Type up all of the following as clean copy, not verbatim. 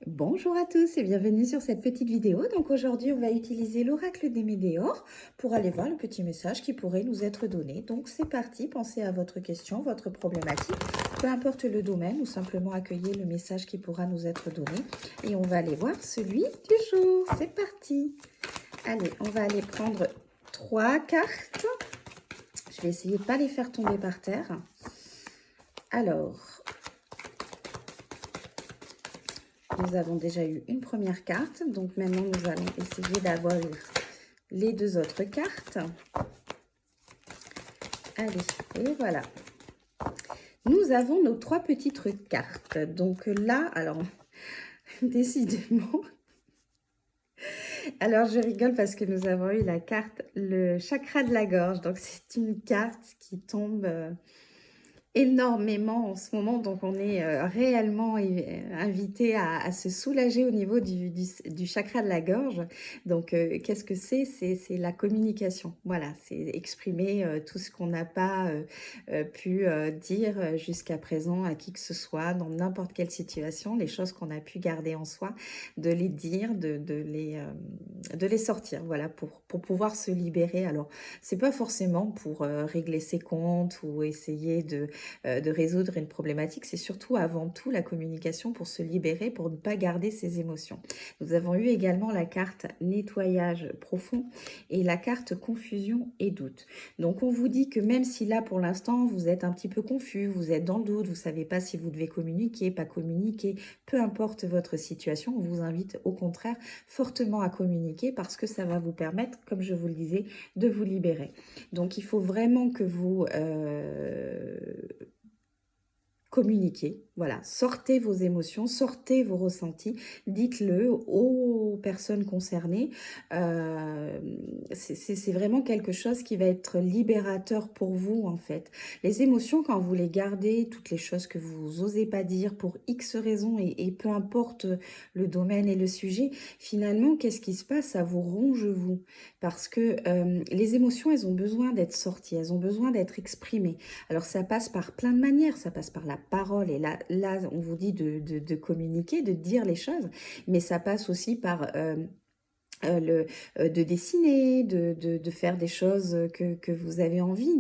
Bonjour à tous et bienvenue sur cette petite vidéo. Donc aujourd'hui, on va utiliser l'oracle des Médéors pour aller voir le petit message qui pourrait nous être donné. Donc c'est parti, pensez à votre question, votre problématique, peu importe le domaine ou simplement accueillez le message qui pourra nous être donné. Et on va aller voir celui du jour. C'est parti. Allez, on va aller prendre 3 cartes. Je vais essayer de ne pas les faire tomber par terre. Alors, nous avons déjà eu une première carte, donc maintenant nous allons essayer d'avoir les deux autres cartes. Allez, et voilà. Nous avons nos 3 petites cartes. Donc là, alors, décidément. Alors, je rigole parce que nous avons eu la carte, le chakra de la gorge. Donc, c'est une carte qui tombe énormément en ce moment, donc on est réellement invité à se soulager au niveau du chakra de la gorge. Donc qu'est-ce que c'est? C'est la communication, voilà, c'est exprimer tout ce qu'on n'a pas pu dire jusqu'à présent à qui que ce soit, dans n'importe quelle situation, les choses qu'on a pu garder en soi, de les dire, de les sortir, voilà, pour pouvoir se libérer. Alors, c'est pas forcément pour régler ses comptes ou essayer de résoudre une problématique, c'est surtout avant tout la communication pour se libérer, pour ne pas garder ses émotions. Nous avons eu également la carte nettoyage profond et la carte confusion et doute. Donc on vous dit que même si là pour l'instant vous êtes un petit peu confus, vous êtes dans le doute, vous ne savez pas si vous devez communiquer, pas communiquer, peu importe votre situation, on vous invite au contraire fortement à communiquer parce que ça va vous permettre, comme je vous le disais, de vous libérer. Donc il faut vraiment que vous communiquez, voilà, sortez vos émotions, sortez vos ressentis, dites-le aux personnes concernées. C'est vraiment quelque chose qui va être libérateur pour vous, en fait. Les émotions, quand vous les gardez, toutes les choses que vous osez pas dire pour X raisons, et peu importe le domaine et le sujet, finalement, qu'est-ce qui se passe? Ça vous ronge, vous. Parce que les émotions, elles ont besoin d'être sorties, elles ont besoin d'être exprimées. Alors, ça passe par plein de manières, ça passe par la parole, et là on vous dit de communiquer, de dire les choses, mais ça passe aussi par de dessiner, de faire des choses que vous avez envie,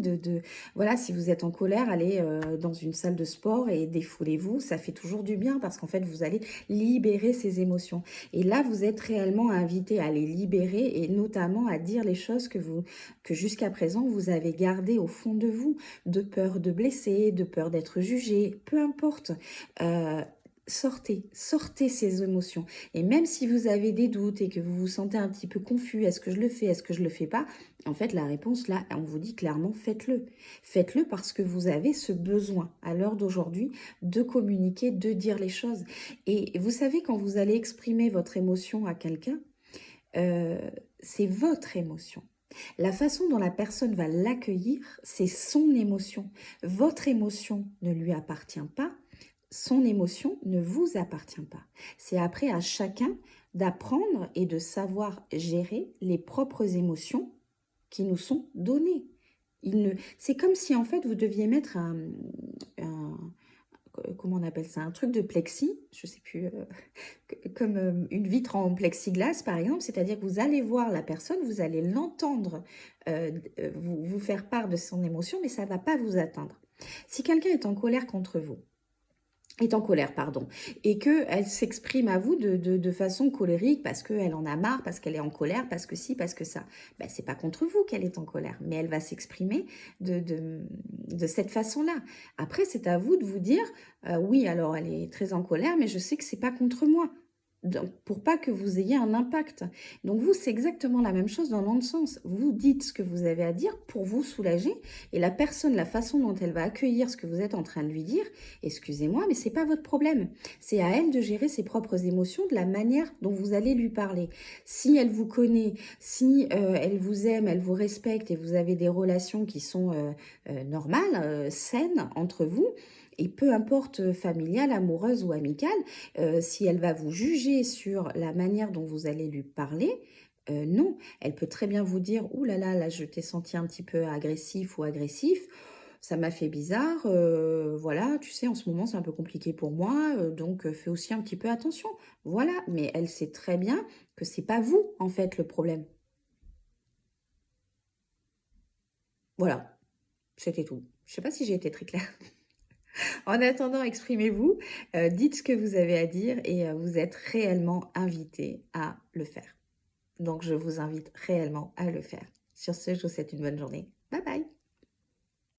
voilà, si vous êtes en colère, allez dans une salle de sport et défoulez-vous, ça fait toujours du bien parce qu'en fait, vous allez libérer ces émotions. Et là, vous êtes réellement invité à les libérer et notamment à dire les choses que jusqu'à présent, vous avez gardées au fond de vous, de peur de blesser, de peur d'être jugé, peu importe. Sortez ces émotions. Et même si vous avez des doutes et que vous vous sentez un petit peu confus, est-ce que je le fais, est-ce que je le fais pas? En fait, la réponse, là, on vous dit clairement, faites-le. Faites-le parce que vous avez ce besoin, à l'heure d'aujourd'hui, de communiquer, de dire les choses. Et vous savez, quand vous allez exprimer votre émotion à quelqu'un, c'est votre émotion. La façon dont la personne va l'accueillir, c'est son émotion. Votre émotion ne lui appartient pas. Son émotion ne vous appartient pas. C'est après à chacun d'apprendre et de savoir gérer les propres émotions qui nous sont données. C'est comme si en fait vous deviez mettre comment on appelle ça, un truc de plexi, je sais plus, comme une vitre en plexiglas par exemple, c'est-à-dire que vous allez voir la personne, vous allez l'entendre vous faire part de son émotion, mais ça ne va pas vous atteindre. Si quelqu'un est en colère contre vous, est en colère, pardon, et qu'elle s'exprime à vous de façon colérique parce qu'elle en a marre, parce qu'elle est en colère, parce que ci, parce que ça. Ben, c'est pas contre vous qu'elle est en colère, mais elle va s'exprimer de cette façon-là. Après, c'est à vous de vous dire, oui, alors elle est très en colère, mais je sais que c'est pas contre moi. Donc, pour pas que vous ayez un impact. Donc vous, c'est exactement la même chose dans l'autre sens. Vous dites ce que vous avez à dire pour vous soulager, et la personne, la façon dont elle va accueillir ce que vous êtes en train de lui dire, excusez-moi, mais c'est pas votre problème. C'est à elle de gérer ses propres émotions de la manière dont vous allez lui parler. Si elle vous connaît, si elle vous aime, elle vous respecte et vous avez des relations qui sont normales, saines entre vous, et peu importe familiale, amoureuse ou amicale, si elle va vous juger sur la manière dont vous allez lui parler, non, elle peut très bien vous dire « Ouh là là, là je t'ai senti un petit peu agressif ou agressif ». ça m'a fait bizarre, voilà, tu sais, en ce moment, c'est un peu compliqué pour moi, donc fais aussi un petit peu attention. Voilà, mais elle sait très bien que c'est pas vous, en fait, le problème. Voilà, c'était tout. Je sais pas si j'ai été très claire. En attendant, exprimez-vous, dites ce que vous avez à dire et vous êtes réellement invité à le faire. Donc je vous invite réellement à le faire. Sur ce, je vous souhaite une bonne journée. Bye bye.